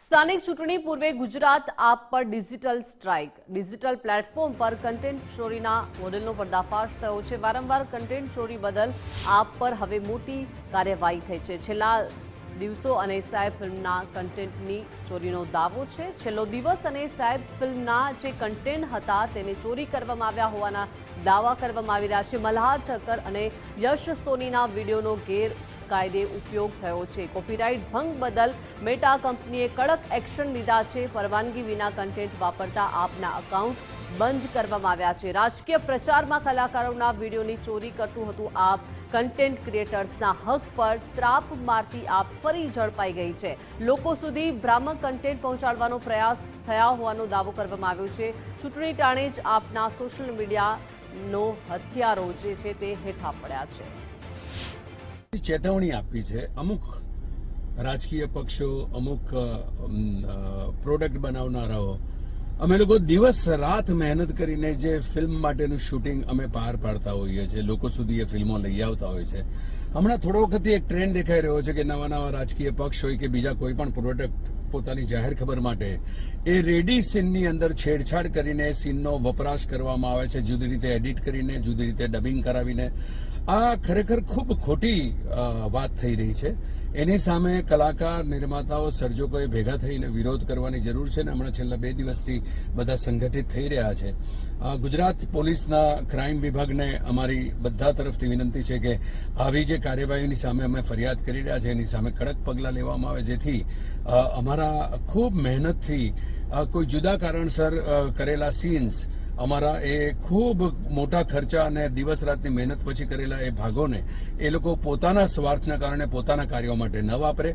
સ્થાનિક ચૂંટણી પૂર્વે ગુજરાત આપ પર ડિજિટલ સ્ટ્રાઇક. ડિજિટલ પ્લેટફોર્મ પર કન્ટેન્ટ ચોરીના મોડેલનો પર્દાફાશ થયો છે. વારંવાર કન્ટેન્ટ ચોરી બદલ આપ પર હવે મોટી કાર્યવાહી થઈ છે. છેલ્લા દિવસો અને સાહેબ ફિલ્મના કન્ટેન્ટની ચોરીનો દાવો છે. છેલ્લો દિવસ અને સાહેબ ફિલ્મના જે કન્ટેન્ટ હતા તેને ચોરી કરવામાં આવ્યા હોવાના દાવા કરવામાં આવી રહ્યા છે. મલ્હાર ઠક્કર અને યશ સોનીના વિડીયોનો ગેરકાયદે ઉપયોગ થયો છે. કોપીરાઇટ ભંગ બદલ મેટા કંપનીએ કડક એક્શન લીધા છે. પરવાનગી વિના કન્ટેન્ટ વાપરતા આપના અકાઉન્ટ બંધ કરવામાં આવ્યા છે. રાજકીય પ્રચારમાં કલાકારોના વિડીયોની ચોરી કરતું હતું આપ. કન્ટેન્ટ ક્રિએટર્સના હક પર ત્રાપ મારતી આપ ફરી ઝડપાઈ ગઈ છે. લોકો સુધી ભ્રામક કન્ટેન્ટ પહોંચાડવાનો પ્રયાસ થયા હોવાનો દાવો કરવામાં આવ્યો છે. ચૂંટણી ટાણે જ આપના સોશિયલ મીડિયાનો હથિયારો જે છે તે હેઠા પડ્યા છે. ચેતવણી આપી છે. અમુક રાજકીય પક્ષો, અમુક પ્રોડક્ટ બનાવનારાઓ, અમે લોકો દિવસ રાત મહેનત કરીને જે ફિલ્મ માટેનું શૂટિંગ અમે પાર પાડતા હોઈએ છીએ, લોકો સુધી એ ફિલ્મો લઈ આવતા હોય છે. હમણાં થોડો વખતથી એક ટ્રેન્ડ દેખાઈ રહ્યો છે કે નવા નવા રાજકીય પક્ષ હોય કે બીજા કોઈ પણ પ્રોડક્ટ પોતાની જાહેર ખબર માટે એ રેડી સીનની અંદર છેડછાડ કરીને સીનનો વપરાશ કરવામાં આવે છે, જુદી રીતે એડિટ કરીને, જુદી રીતે ડબિંગ કરાવીને. આ ખરેખર ખૂબ ખોટી વાત થઈ રહી છે. એની સામે કલાકાર, નિર્માતાઓ, સર્જકોએ ભેગા થઈને વિરોધ કરવાની જરૂર છે. ને હમણાં છેલ્લા 2 દિવસથી બધા સંગઠિત થઈ રહ્યા છે. ગુજરાત પોલીસના ક્રાઇમ વિભાગને અમારી બધા તરફથી વિનંતી છે કે આવી જે કાર્યવાહીની સામે અમે ફરિયાદ કરી રહ્યા છે એની સામે કડક પગલાં લેવામાં આવે, જેથી અમારા ખૂબ મહેનતથી કોઈ જુદા કારણસર કરેલા સીન્સ, અમારા એ ખૂબ મોટા ખર્ચા અને દિવસ રાતની મહેનત પછી કરેલા એ ભાગોને એ લોકો પોતાના સ્વાર્થના કારણે પોતાના કાર્યો માટે ન વાપરે.